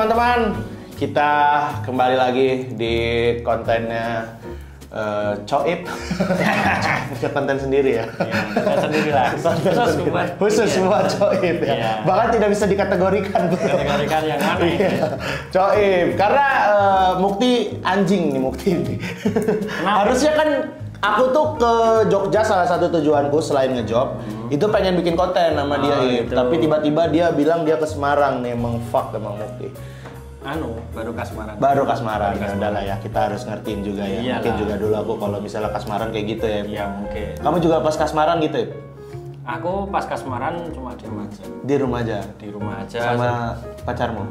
teman-teman, kita kembali lagi di kontennya Coib. Konten sendiri ya. Konten sendiri lah. Khusus buat Coib ya. Iya. Bahkan tidak bisa dikategorikan. Kategorikan yang mana? Iya. Coib, karena Mukti anjing nih Mukti ini. Harusnya kan aku tuh ke Jogja, salah satu tujuanku selain ngejob itu pengen bikin konten sama dia, gitu. Tapi tiba-tiba dia bilang dia ke Semarang nih, emang fuck emang Mukti. Baru Kasmaran. Baru Kasmaran. Ya udahlah ya, kita harus ngertiin juga ya. Iyalah. Mungkin juga dulu aku kalau misalnya Kasmaran kayak gitu ya. Iya mungkin. Kamu juga pas Kasmaran gitu ya? Aku pas Kasmaran cuma di rumah aja. Di rumah aja? Di rumah aja. Sama pacarmu?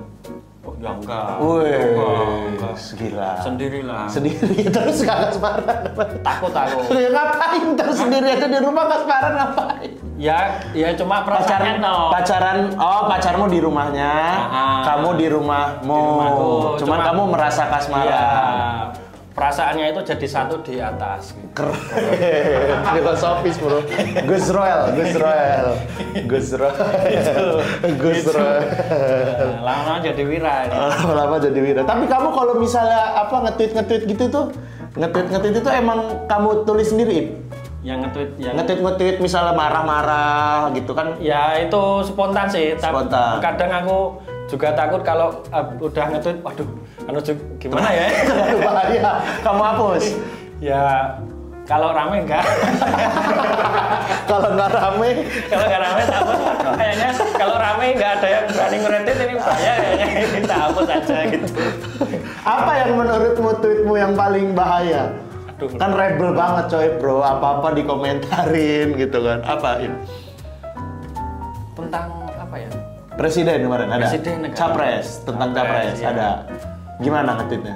Oh, ya enggak. Wih, gila. Sendirilah. Sendiri terus gak Kasmaran? Takut aku. Ya ngapain terus sendiri aja di rumah, Kasmaran ngapain? Ya cuma perasaan toh. Pacaran, oh pacarmu di rumahnya, kamu di rumahmu. Di rumahku. Cuman kamu merasa Kasmaran. Iya. Perasaannya itu jadi satu di atas. Keren. Filosofis bro. Gus Roel. Lama-lama jadi wira. Lama jadi wira. Tapi kamu kalau misalnya nge-tweet gitu tuh, nge-tweet itu emang kamu tulis sendiri? Yang nge-tweet misalnya marah-marah gitu kan? Ya itu spontan sih. Spontan. Kadang aku juga takut kalau udah nge-tweet, waduh, gimana ya? Bahaya. Kamu hapus? Ya kalau rame enggak. Kalau nggak rame takut. Kayaknya kalau rame nggak ada yang berani nge-retweet, ini bahaya kayaknya. Kita hapus aja gitu. Apa yang menurutmu tweetmu yang paling bahaya? Aduh. Kan rebel banget coy bro, apa-apa dikomentarin gitu kan. Apa ini? Tentang apa ya? Presiden kemarin ada? Presiden negara. Capres, tentang Capres iya. ada. Gimana nge-tweetnya?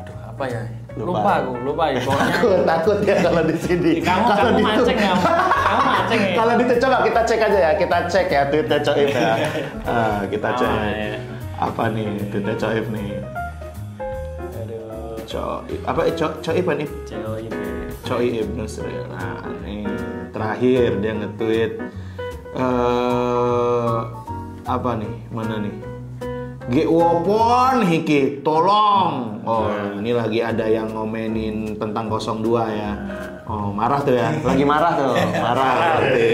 Aduh, apa ya? Lupa ya pokoknya. Aku takut ya kalau di sini. Kamu mancing ya. Kamu mancing ya. Kalau di coba kita cek aja ya, kita cek ya tweetnya Coib ya. Kita cek. Iya. Apa nih tweetnya Coib nih? Aduh. Coib. Apa Coib nih? Coib Nusril. Nah, nih terakhir dia nge-tweet apa nih? Mana nih? Wopon hiki, tolong. Oh, ini lagi ada yang ngomenin tentang 02 ya. Oh, marah tuh ya. Lagi marah tuh. Marah berarti.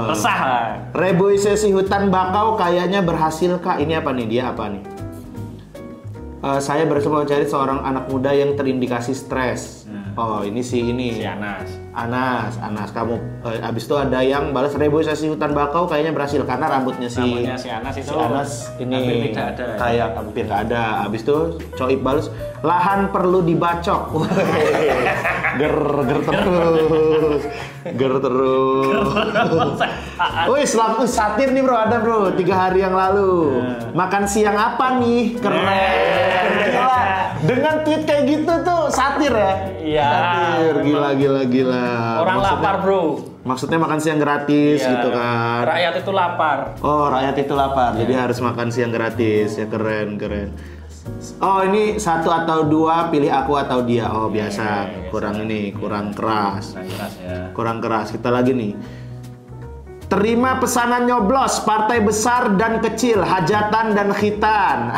Resah lah. Reboisasi hutan bakau kayaknya berhasil Kak. Ini apa nih? Dia apa nih? Saya berusaha mencari seorang anak muda yang terindikasi stres. Oh, ini si Anas. Kamu abis itu ada yang balas reboisasi hutan bakau kayaknya berhasil karena rambutnya si Anas itu. Si Anas ini hampir tidak ada. Kayak hampir nggak ada. Abis itu Coib balas lahan perlu dibacok. Ger terus. Wih, satir nih bro, ada bro 3 hari yang lalu. Makan siang apa nih? Keren. Gila. Dengan tweet kayak gitu tuh satir ya? Iya. Satir, gila. Orang lapar bro. Maksudnya makan siang gratis gitu kan? Rakyat itu lapar. Oh, rakyat itu lapar, jadi harus makan siang gratis. Ya keren. Oh, ini 1 atau 2, pilih aku atau dia. Oh, biasa. Kurang keras. Kurang keras. Kita lagi nih. Terima pesanan nyoblos partai besar dan kecil, hajatan dan khitan.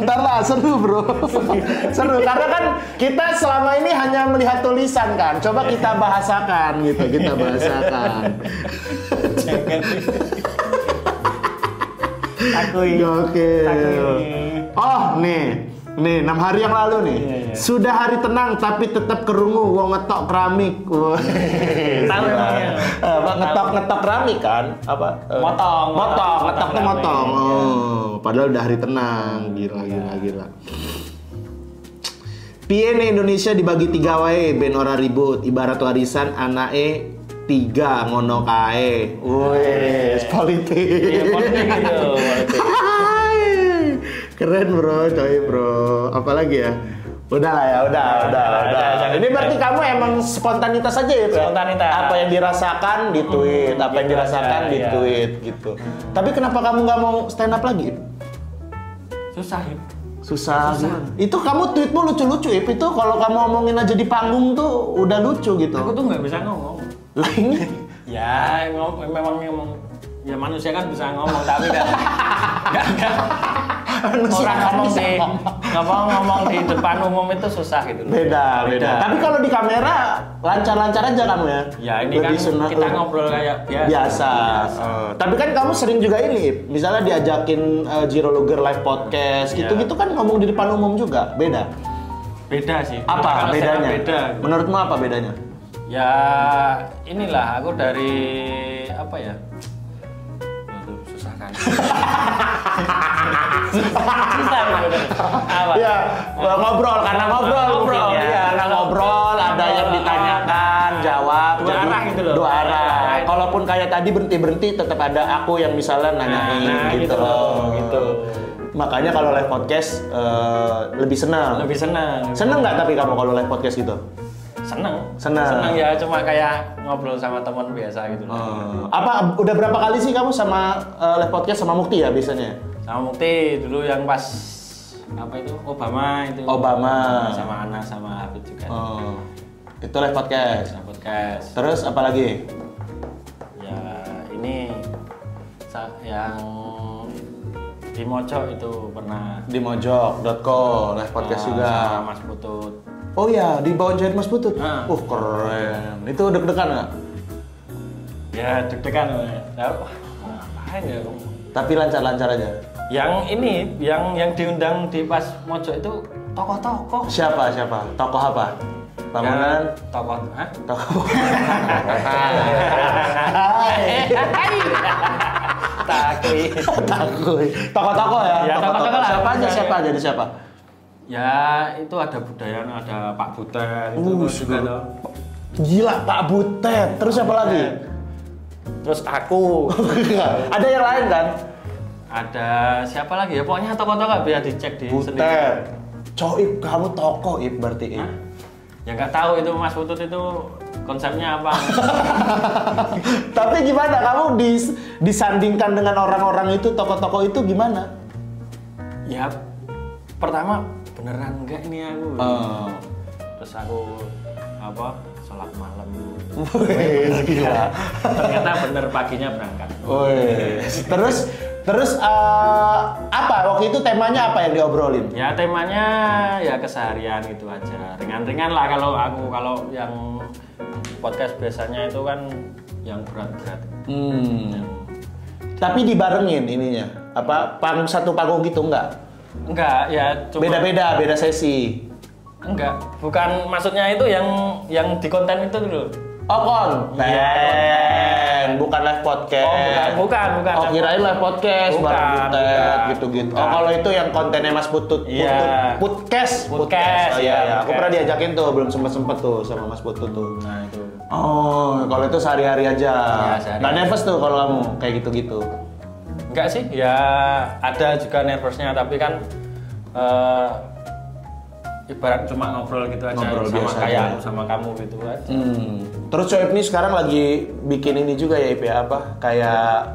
Ntar lah, seru bro. Seru, karena kan kita selama ini hanya melihat tulisan kan. Coba kita bahasakan gitu, Oke. Oh, nih 6 hari yang lalu nih. Iya. Sudah hari tenang tapi tetap kerungu wong ngetok keramik. Tahu ya. Ngetok keramik kan? Apa? Ngetok motong. Oh, padahal udah hari tenang. Gila. Piye nih Indonesia dibagi 3 wae ben ora ribut, ibarat warisan anake 3 ngono kae. Wes, politik. Iya, politik gitu. Keren bro, bro. Apalagi ya? Udah. Ini berarti kamu emang spontanitas aja ya? Spontanitas. Apa yang dirasakan di tweet, gitu. Tapi kenapa kamu nggak mau stand up lagi? Susah. Itu kamu tweetmu lucu-lucu ya? Itu kalau kamu ngomongin aja di panggung tuh udah lucu gitu. Aku tuh nggak bisa ngomong. Lah ini Ya memang ya manusia kan bisa ngomong tapi kan nggak orang ngomong di depan umum itu susah gitu loh. Beda. Tapi kalau di kamera lancar-lancar aja kamu ya. Ya ini kan kita ngobrol kayak biasa. Tapi kan kamu sering juga ini, misalnya diajakin Jiro Luger live podcast, gitu-gitu kan ngomong di depan umum juga. Beda sih. Apa bedanya? Beda. Menurutmu apa bedanya? Ya inilah aku dari apa ya? Susah kan. Susah bener. Apa? Ya, ngobrol karena ngobrol ada yang ditanyakan, jawab, dua arah gitu loh. Dua arah. Kalaupun kayak tadi berhenti tetap ada aku yang misalnya nanyain gitu loh. Gitu. Makanya kalau live podcast lebih senang. Senang nggak tapi kamu kalau live podcast gitu? Senang ya, cuma kayak ngobrol sama teman biasa gitu. Apa udah berapa kali sih kamu sama live podcast sama Mukti ya biasanya? Sama Mukti dulu yang pas apa itu Obama. Sama Ana sama Hafid juga. Itu live podcast. Terus apa lagi? Ya ini yang di Mojok itu pernah. Di mojok.co live podcast juga. Sama Mas Putut. Oh iya, di bawah jahit Mas Putut? Keren. Itu deg-degan nggak? Ya deg-degan. Ngapain ya? Tapi lancar-lancar aja? Yang ini, yang diundang di pas Mojok itu tokoh-tokoh. Siapa? Tokoh apa? Bangunan? Ya, tokoh. Tokoh. Takui. Tokoh-tokoh ya? Ya tokoh-tokoh lah. Siapa? Ya itu ada Budayana, ada Pak Butet itu juga loh. Gila Pak Butet. Terus siapa lagi? Terus aku. Ada yang lain kan? Ada siapa lagi ya? Pokoknya tokoh-tokoh biar dicek di Butet. sendiri. Coib, kamu tokoh Ip berarti Ip. Ya nggak tahu itu Mas Putut itu konsepnya apa. Tapi gimana kamu disandingkan dengan orang-orang itu, tokoh-tokoh itu gimana? Ya pertama beneran enggak ini aku. Terus aku sholat malam. Gila. Ternyata bener paginya berangkat. Terus apa waktu itu temanya apa yang diobrolin? Ya temanya ya keseharian itu aja, ringan-ringan lah. Kalau yang podcast biasanya itu kan yang berat-berat. Tapi dibarengin ininya, satu panggung gitu enggak? Enggak, ya cuma beda sesi. Enggak, bukan maksudnya itu yang di konten itu dulu. Oh, konten. Bukan live podcast. Oh, bukan. Oh, kirain live podcast bareng Butet gitu-gitu. Oh, kalau itu yang kontennya Mas Putut. Podcast. Oh iya. Aku pernah diajakin tuh, belum sempet tuh sama Mas Putut tuh. Nah, itu. Oh, kalau itu sehari-hari aja. Ya, nggak nervous tuh kalau kamu kayak gitu-gitu. Enggak sih, ya ada juga nervousnya, tapi kan ibarat cuma ngobrol gitu aja, sama kamu gitu aja. Terus Coib ini sekarang lagi bikin ini juga ya Ip ya, kayak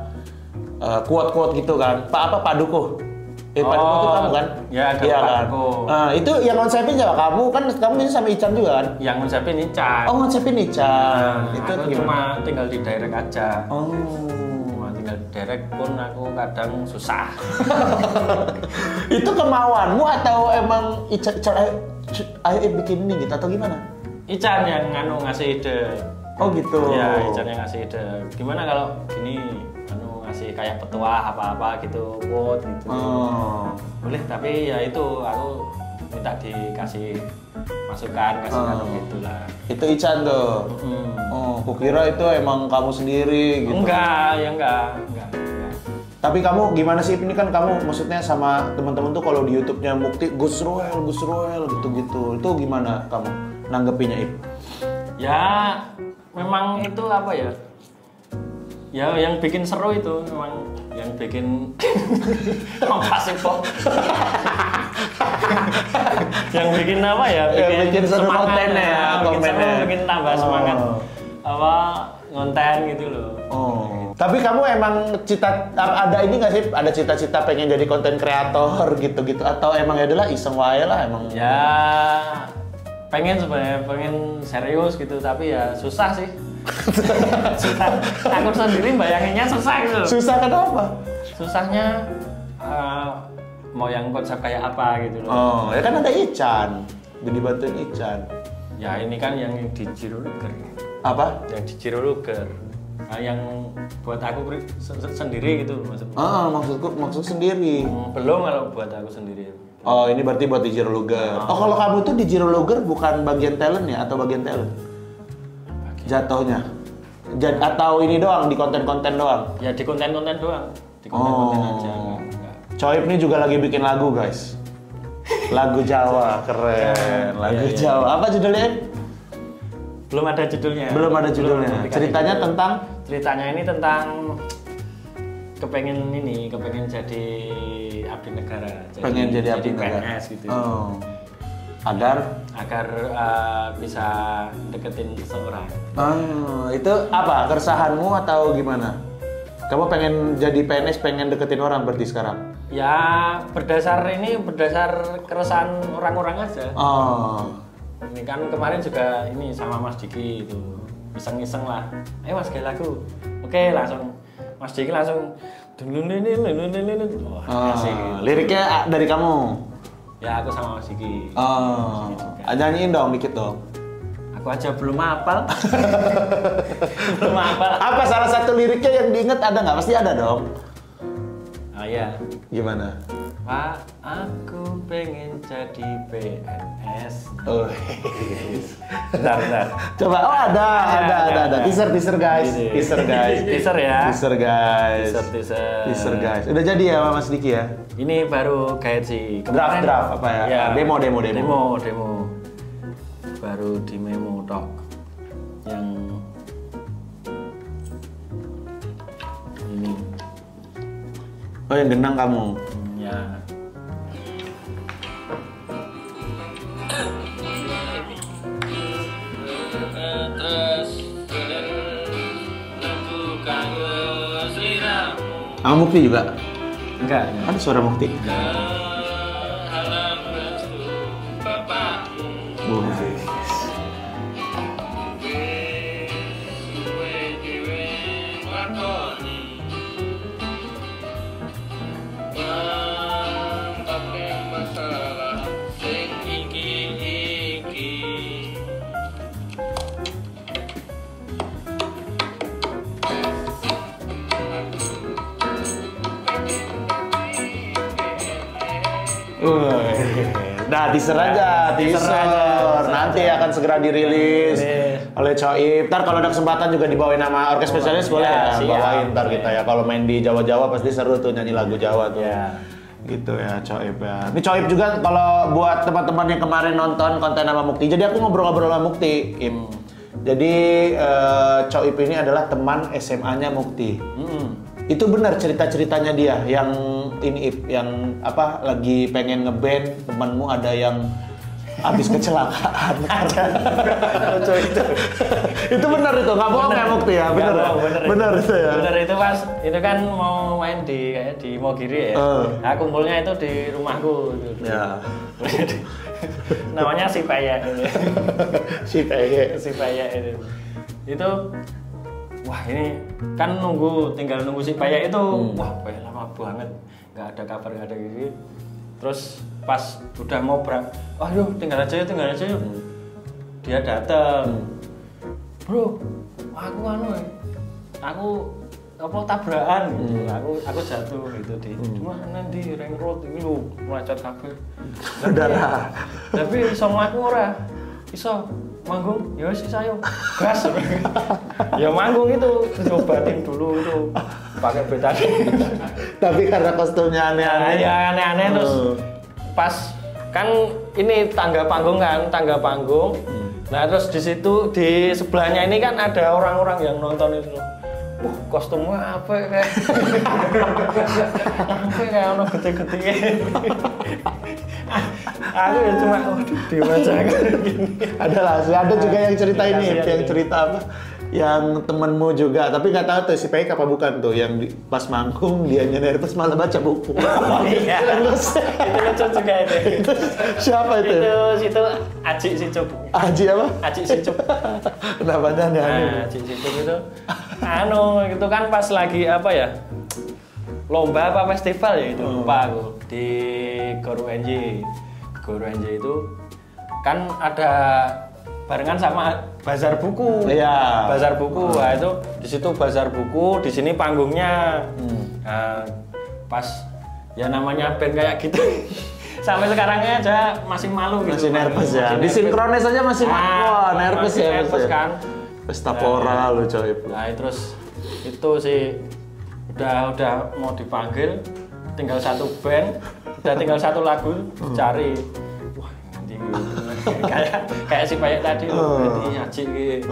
quote-quote gitu kan. Pak Dukuh. Pak Dukuh itu kamu kan? Ya, ada iya, Pak kan? Dukuh. Nah, itu yang konsepin siapa? Kamu bisa sama Ican juga kan? Yang konsepin Ican. Oh, konsepin Ican. Itu aku cuma tinggal di direct aja. Direct pun aku kadang susah. Itu kemauanmu atau emang Ican ayo bikin ini gitu atau gimana? Ican yang ngasih ide. Oh gitu. Ya, Ican yang ngasih ide. Gimana kalau gini ngasih kayak petua apa-apa gitu, quote gitu. Boleh, tapi ya itu aku minta dikasih masukan, kasih gitulah. Itu Ican tuh. Oh, kukira itu emang kamu sendiri gitu. Enggak. Tapi kamu gimana sih? Ini kan kamu maksudnya sama teman-teman tuh kalau di YouTube-nya Mukti Gus Roel gitu-gitu. Itu gimana kamu nanggepinnya Ip? Ya, memang itu apa ya? Ya yang bikin seru itu memang yang bikin pasif kok. Yang bikin apa ya? Bikin seru kontennya, bikin tambah semangat. Ngonten gitu loh. Tapi kamu emang ada ini nggak sih? Ada cita-cita pengen jadi konten kreator gitu-gitu atau emang ya adalah iseng wae lah emang? Ya pengen sebenarnya, pengen serius gitu tapi ya susah sih. Susah. Aku sendiri bayanginnya susah gitu. Susah kenapa? Susahnya mau yang konsep kayak apa gitu loh. Oh, ya kan ada Ican. Jadi bantuin Ican. Ya ini kan yang di Jiruluger. Apa? Yang di Jiruluger. Nah, yang buat aku sendiri gitu maksudnya. Maksud sendiri. Belum kalau buat aku sendiri. Oh, ini berarti buat di Jiruluger. Oh, kalau kamu tuh di Jiruluger bukan bagian talent ya atau bagian talent? Jatuhnya. Atau ini doang di konten-konten doang? Ya di konten-konten doang. Di konten-konten aja. Enggak. Coip nih juga lagi bikin lagu, guys. Lagu Jawa, keren. Lagu Jawa. Apa judulnya? Belum ada judulnya. Belum ada judulnya. Ceritanya tentang? Ceritanya ini tentang kepengen jadi abdi negara. Pengen jadi abdi negara. PNS gitu. Oh. Agar bisa deketin seseorang. Oh, itu apa? Keresahanmu atau gimana? Kamu pengen jadi PNS, pengen deketin orang berarti sekarang? Ya berdasar keresahan orang-orang aja. Oh. Ini kan kemarin juga ini sama Mas Diki itu iseng-iseng lah. Mas kayak lagu. Oke langsung Mas Diki langsung. Liriknya dari kamu? Ya aku sama Mas Diki. Oh. Nyanyiin dong dikit dong. Aku aja belum hafal. Belum hafal. Apa salah satu liriknya yang diinget ada nggak? Pasti ada dong. Ah ya. Gimana? Pak, aku pengen jadi PNS. Oh. Bentar. Coba. Oh ada. Teaser guys. Teaser guys. Teaser ya. Teaser guys. Teaser guys. Udah jadi ya Mas Diki ya? Ini baru guide sih. Draft apa ya? Ya. Demo. Baru di memo tok. Yang ini. Oh yang genang kamu? Ya. Sama Mukti juga? Enggak. Ada suara Mukti? Nah, teaser aja. Nanti akan segera dirilis oleh Coip. Ntar kalau ada kesempatan juga dibawain nama orkes spesialis boleh ya? Bawain ntar kita ya. Kalau main di Jawa-Jawa pasti seru tuh nyanyi lagu Jawa tuh. Gitu ya Coip ya. Ini Coip juga kalau buat teman-teman yang kemarin nonton konten sama Mukti. Jadi aku ngobrol-ngobrol sama Mukti. Jadi Coip ini adalah teman SMA-nya Mukti. Itu benar cerita-ceritanya dia yang ini yang apa lagi pengen ngeband, temanmu ada yang habis kecelakaan. Itu benar itu, nggak bohong ya Mukti ya, benar itu ya. Benar itu pas itu kan mau main di Mogiri ya. Nah, kumpulnya itu di rumahku itu. Ya. Namanya si Paya ini. Si Paya ini. Itu wah ini kan tinggal nunggu si Paya itu. Wah Paya lama banget, nggak ada kabar, nggak ada gini. Terus pas udah mau berangkat, yuk tinggal aja yuk. Dia datang, bro, aku tabrakan gitu. Aku jatuh gitu di mana di ring road ini lu macet kabeh. Saudara. Tapi iso mlaku ora? Iso manggung, ya wis ayo. Gas. Ya manggung itu cobain dulu itu pakai betadine. Tapi karena kostumnya aneh-aneh. Ya aneh-aneh terus pas kan ini tangga panggung. Nah terus di situ di sebelahnya ini kan ada orang-orang yang nonton itu. Kostumnya apa kayak ono gede-gede. Aku ya cuma waduh dewa jangan gini. Ada juga yang cerita ini, yang cerita apa? yang temenmu juga, tapi nggak tahu tuh si Pek apa bukan tuh yang pas manggung dia nyanyi pas malah baca buku. Iya. Itu lucu juga itu. Siapa itu? Itu Aji Sicup. Aji apa? Aji Sicup. Namanya aneh. Aji Sicup itu itu kan pas lagi apa ya? Lomba apa festival ya itu lupa aku di Guru NJ. Guru NJ itu kan ada barengan sama bazar buku. Iya. Bazar buku. Nah, itu di situ bazar buku, di sini panggungnya. Nah, pas ya namanya band kayak gitu. Sampai sekarangnya aja masih malu gitu. Masih nervous ya. Di sinkronis aja masih wah, nervous ya. Nervous kan. Pesta pora lu coy. Nah, terus itu sih udah mau dipanggil, tinggal satu band, udah tinggal satu lagu dicari. Wah, nanti kayak si Payek tadi nanti Aji gitu.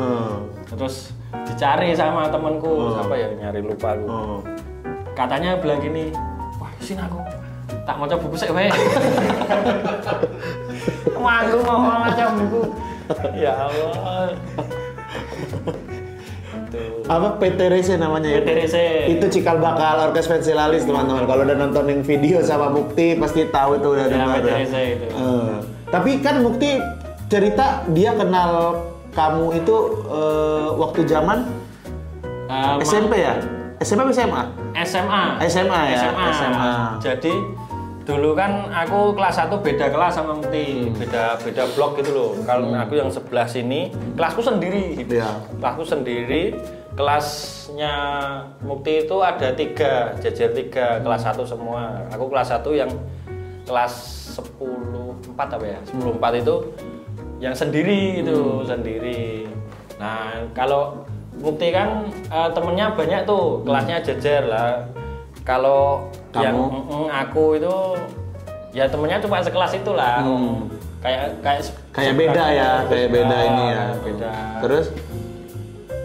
Terus dicari sama temenku, siapa ya nyari lupa aku. Katanya bilang gini, wah sini aku tak mau coba buku sih wae. Aku mau baca buku. Ya Allah. Apa PTRC namanya ya? PTRC. Itu cikal bakal Orkes Pensilalis teman-teman. Kalau udah nontonin video sama Mukti pasti tahu itu udah dengar ya. Itu. Tapi kan Mukti cerita dia kenal kamu itu waktu zaman SMP ya? SMP atau SMA? SMA ya. SMA. Jadi dulu kan aku kelas 1 beda kelas sama Mukti, beda blok gitu loh. Kalau aku yang sebelah sini, kelasku sendiri gitu. Iya. Kelasku sendiri, kelasnya Mukti itu ada 3, jajar 3, kelas 1 semua. Aku kelas 1 yang kelas 10-4 apa ya? 10-4 itu yang sendiri itu, sendiri. Nah, kalau Mukti kan temennya banyak tuh, kelasnya jajar lah. Kalau yang aku itu ya temennya cuma sekelas itulah. Kayak beda ya, kayak beda ini ya. Beda. Terus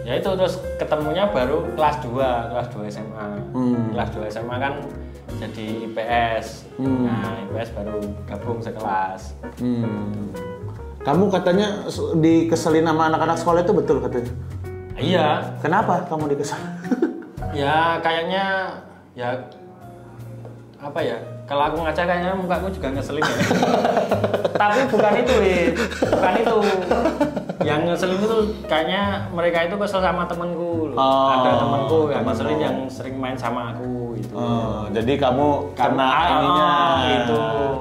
ya itu terus ketemunya baru kelas 2 SMA. Kelas 2 SMA kan jadi IPS. Nah, IPS baru gabung sekelas. Kamu katanya dikeselin sama anak-anak sekolah itu betul katanya? Iya. Kenapa kamu dikeselin? Ya kayaknya ya apa ya, kalau aku ngaca kayaknya mukaku juga ngeselin ya. Tapi bukan itu bukan itu yang ngeselin itu kayaknya mereka itu kesel sama temenku. Ada temenku yang ngeselin yang sering main sama aku itu. Jadi kamu kena ininya itu,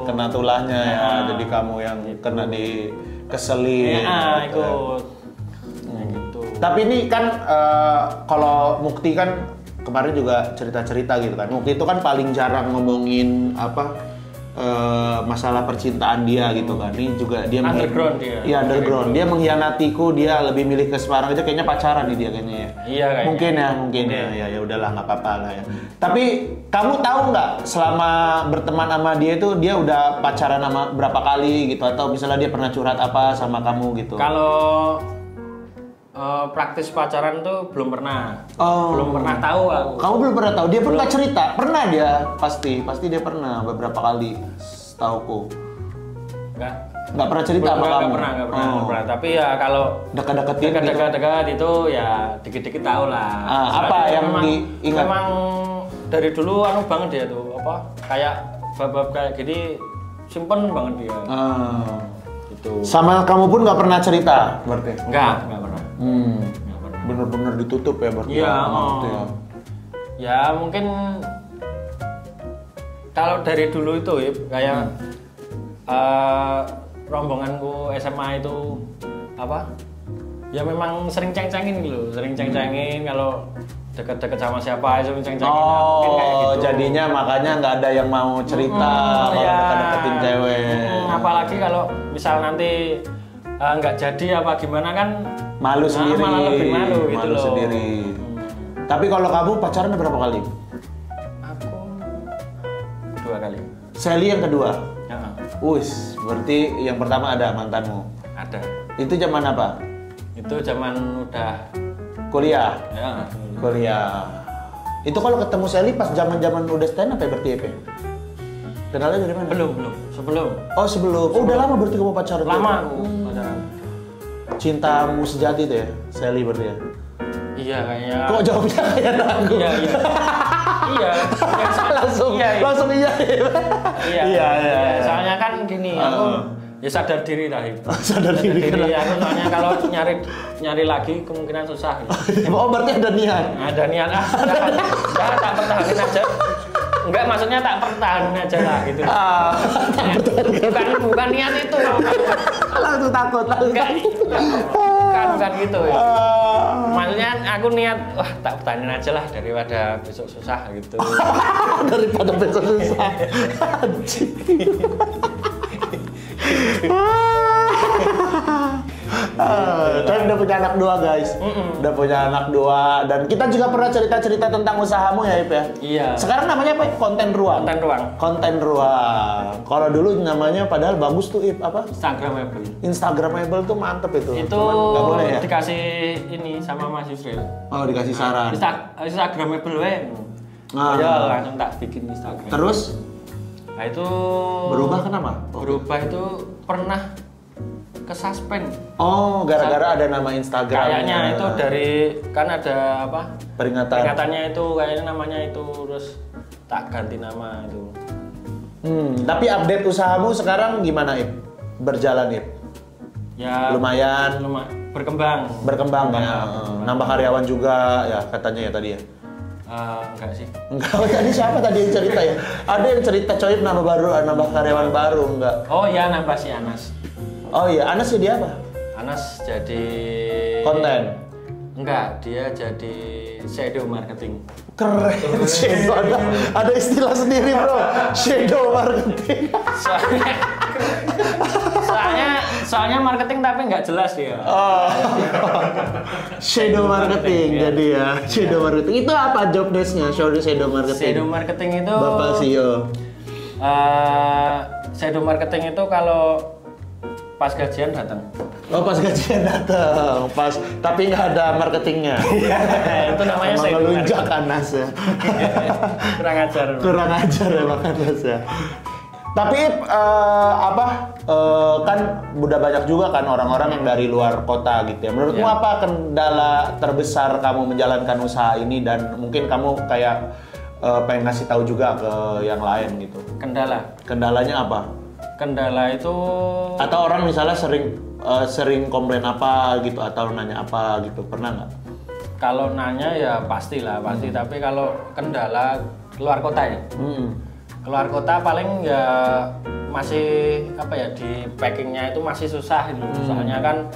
kena tulahnya ya. Jadi kamu yang kena dikeselin ikut gitu. Tapi ini kan kalau Mukti kan kemarin juga cerita-cerita gitu kan. Mukti itu kan paling jarang ngomongin masalah percintaan dia gitu kan. Ini juga dia underground dia. Iya, underground. Dia mengkhianatiku, dia lebih milih ke Semarang aja, kayaknya pacaran nih dia kayaknya ya. Iya kayaknya. Mungkin ya. Ya udahlah, nggak apa-apa lah ya. Tapi kamu tahu nggak selama berteman sama dia itu dia udah pacaran sama berapa kali gitu, atau misalnya dia pernah curhat apa sama kamu gitu? Kalau praktis pacaran tuh belum pernah. Belum pernah tahu aku. Kamu belum pernah tahu? Dia pun nggak cerita? Pernah dia? Pasti dia pernah beberapa kali, setauku. Nggak pernah cerita sama kamu? Nggak pernah. Tapi ya kalau dekat-dekat itu ya dikit-dikit tahu lah. Apa yang diingat? Memang dari dulu banget dia tuh, kayak bab-bab kayak gini simpen banget dia. Itu. Sama kamu pun nggak pernah cerita berarti? Nggak pernah. Bener-bener ditutup ya berarti? Iya. Ya mungkin kalau dari dulu itu ya kayak rombonganku SMA itu ya memang sering ceng-cengin gitu, sering ceng-cengin kalau deket-deket sama siapa itu ceng-cengin. Mungkin kayak gitu. Jadinya makanya nggak ada yang mau cerita kalau deket-deketin cewek. Apalagi kalau misal nanti nggak jadi apa gimana kan malu sendiri. Malah lebih malu gitu loh. Sendiri. Tapi kalau kamu pacaran berapa kali? Aku 2 kali. Sally yang kedua? Wis, berarti yang pertama ada mantanmu? Ada. Itu zaman apa? Itu zaman udah kuliah? Ya. Kuliah. Itu kalau ketemu Sally pas zaman-zaman udah stand up ya berarti ya? Kenalnya dari mana? Belum. Sebelum. Oh sebelum. Oh udah lama berarti kamu pacaran? Lama. Cintamu sejati tuh ya, Sally berarti ya? Iya kayaknya. Kok jawabnya kayak ragu? Iya. Iya. Langsung iya. Iya. Soalnya kan gini, aku ya sadar diri lah itu. Sadar diri. Aku soalnya kalau nyari lagi kemungkinan susah. Oh berarti ada niat? Ada niat tak pertahanin aja. Enggak, maksudnya tak pertahanin aja lah gitu. Bukan niat itu. Langsung takut. Bukan gitu ya. Maksudnya aku niat, wah tak pertahanin aja lah daripada besok susah gitu. Daripada besok susah. Kan udah punya anak 2 guys, udah punya anak 2 dan kita juga pernah cerita-cerita tentang usahamu ya Ip ya. Iya. Sekarang namanya apa? Konten Ruang. Konten Ruang. Kalau dulu namanya padahal bagus tuh Ip apa? Instagramable tuh mantep itu. Itu nggak boleh ya? Dikasih ini sama Mas Yusril. Oh dikasih saran. Instagramable we. Ya langsung tak bikin Instagram. Terus? Nah itu berubah kenapa? Berubah itu pernah ke suspend. Oh, gara-gara ada nama Instagram. Kayaknya itu dari kan ada apa? Peringatannya itu kayaknya namanya itu terus tak ganti nama itu. Tapi update usahamu sekarang gimana Ip? Berjalan Ip? Ya lumayan berkembang ya. Nambah karyawan juga ya katanya ya tadi ya. Enggak sih. Enggak, tadi siapa tadi yang cerita ya? Ada yang cerita Coib nambah karyawan baru enggak? Oh iya, nambah si Anas. Oh iya, Anas jadi apa? Anas jadi konten. Enggak, dia jadi shadow marketing. Keren, shadow ada istilah sendiri bro, shadow marketing. Soalnya marketing tapi nggak jelas dia. Shadow marketing ya. Jadi ya, shadow marketing itu apa job desk-nya? Shadow marketing. Shadow marketing itu Bapak CEO. Shadow marketing itu kalau pas gajian datang. Oh pas gajian datang, tapi nggak ada marketingnya. Itu namanya shadow ngelunjak Anas ya. Kurang ajar ya Bang Anas ya. Tapi kan udah banyak juga kan orang-orang yang dari luar kota gitu ya. Menurutmu apa kendala terbesar kamu menjalankan usaha ini dan mungkin kamu kayak pengen ngasih tahu juga ke yang lain gitu? Kendalanya apa? Kendala itu atau orang misalnya sering komplain apa gitu atau nanya apa gitu, pernah nggak? Kalau nanya ya pasti. Tapi kalau kendala keluar kota ya. Keluar kota paling ya masih di packingnya itu masih susah gitu. Soalnya kan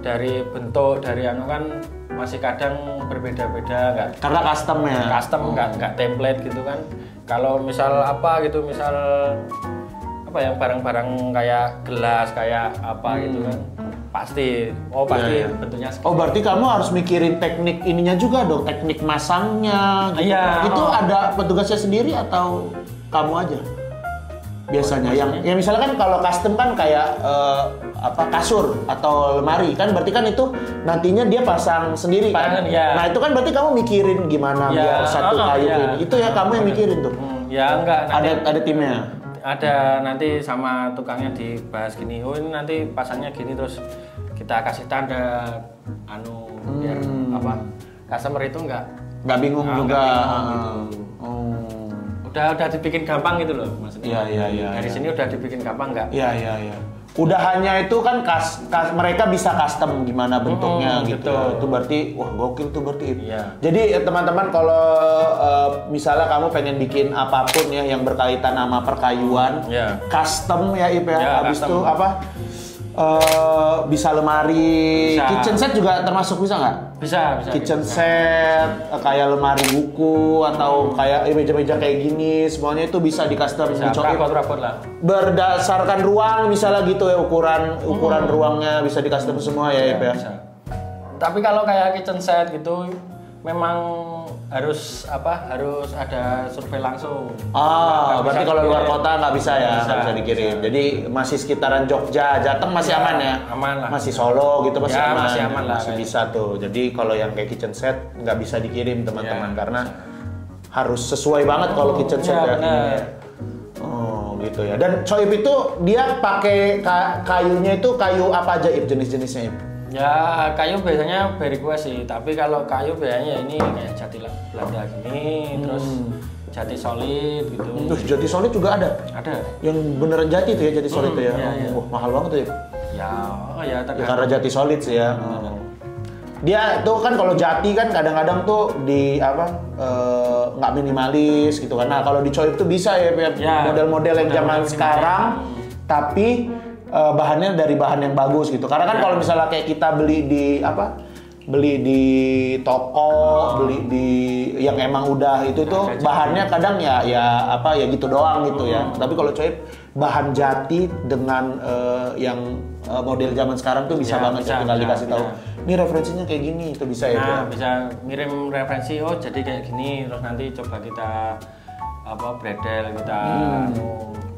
dari bentuk dari kan masih kadang berbeda-beda nggak. Karena custom ya. Custom nggak template gitu kan. Kalau misal yang barang-barang kayak gelas kayak apa gitu kan pasti bentuknya seperti berarti kamu harus mikirin teknik ininya juga dong, teknik masangnya gitu. Itu ada petugasnya sendiri atau kamu aja biasanya yang misalnya kan kalau custom kan kayak kasur atau lemari kan berarti kan itu nantinya dia pasang sendiri kan. Nah itu kan berarti kamu mikirin gimana biar satu kayu ini itu ya kamu yang mikirin tuh. Enggak ada timnya. Ada nanti sama tukangnya dibahas gini, oh ini nanti pasangnya gini terus kita kasih tanda biar customer itu nggak bingung juga. Udah dibikin gampang gitu loh maksudnya. Iya. Dari sini udah dibikin gampang nggak? Iya. Udah hanya itu kan mereka bisa custom gimana bentuknya gitu. Betul. Itu berarti wah gokil tuh berarti. Iya. Jadi teman-teman kalau misalnya kamu pengen bikin apapun ya yang berkaitan sama perkayuan, custom ya Ip ya. Habis itu bisa lemari, kitchen set juga termasuk bisa nggak? Bisa. Kitchen set, kayak lemari buku atau kayak meja-meja kayak gini, semuanya itu bisa di custom. Rapot lah. Berdasarkan ruang misalnya gitu ya, ukuran ruangnya bisa di custom semua ya Ip ya. Bisa. Tapi kalau kayak kitchen set gitu memang harus ada survei langsung. Berarti kalau luar kota nggak bisa ya, nggak bisa dikirim. Jadi masih sekitaran Jogja, Jateng masih aman ya? Aman lah. Masih Solo gitu masih aman. Masih aman lah. Masih bisa tuh. Jadi kalau yang kayak kitchen set nggak bisa dikirim teman-teman karena harus sesuai banget kalau kitchen set ya. Oh gitu ya. Dan Coib itu dia pakai kayunya itu kayu apa aja Ip jenis-jenisnya Ip? Ya kayu biasanya by request sih, tapi kalau kayu biasanya ya ini kayak jati Belanda gini, terus jati solid gitu. Terus jati solid juga ada? Ada. Yang beneran jati tuh ya, jati solid tuh ya? Iya. Wah, mahal banget tuh ya? Ya Ya karena jati solid sih ya. Dia tuh kan kalau jati kan kadang-kadang tuh di apa nggak minimalis gitu kan. Nah kalau di Coib tuh bisa ya model-model yang zaman sekarang, tapi bahannya dari bahan yang bagus gitu. Karena kan kalau misalnya kayak kita beli di toko, beli di yang emang udah itu tuh bahannya kadang ya gitu doang gitu ya. Tapi kalau Coib bahan jati dengan yang model zaman sekarang tuh bisa banget ya, tinggal dikasih tahu. Ini referensinya kayak gini, itu bisa ya. Nah, bisa ngirim referensi, oh jadi kayak gini, terus nanti coba kita bredel kita.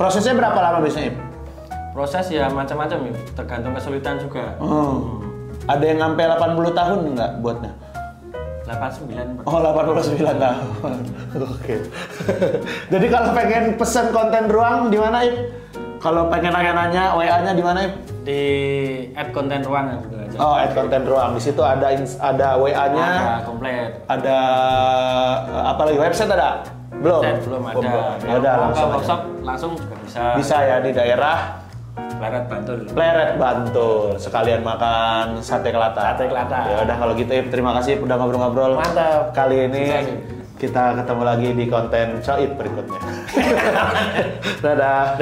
Prosesnya berapa lama biasanya? Proses ya macam-macam, tergantung kesulitan juga. Ada yang sampai 80 tahun nggak buatnya? 89. Oh, 89 tahun. Oke. Jadi kalau pengen pesen konten ruang di mana, Ip? Kalau pengen nanya-nanya, WA-nya di mana, Ip? Di @kontenruang gitu aja. Oh, @kontenruang. Di situ ada WA-nya. Ada komplit. Ada apa lagi? Website ada? Belum? Website belum ada. Ya udah langsung juga bisa. Bisa ya di daerah Pleret Bantul. Sekalian makan sate kelata. Ya udah kalau gitu, Ip, terima kasih udah ngobrol-ngobrol. Mantap. Kali ini kita ketemu lagi di konten Coib berikutnya. Dadah.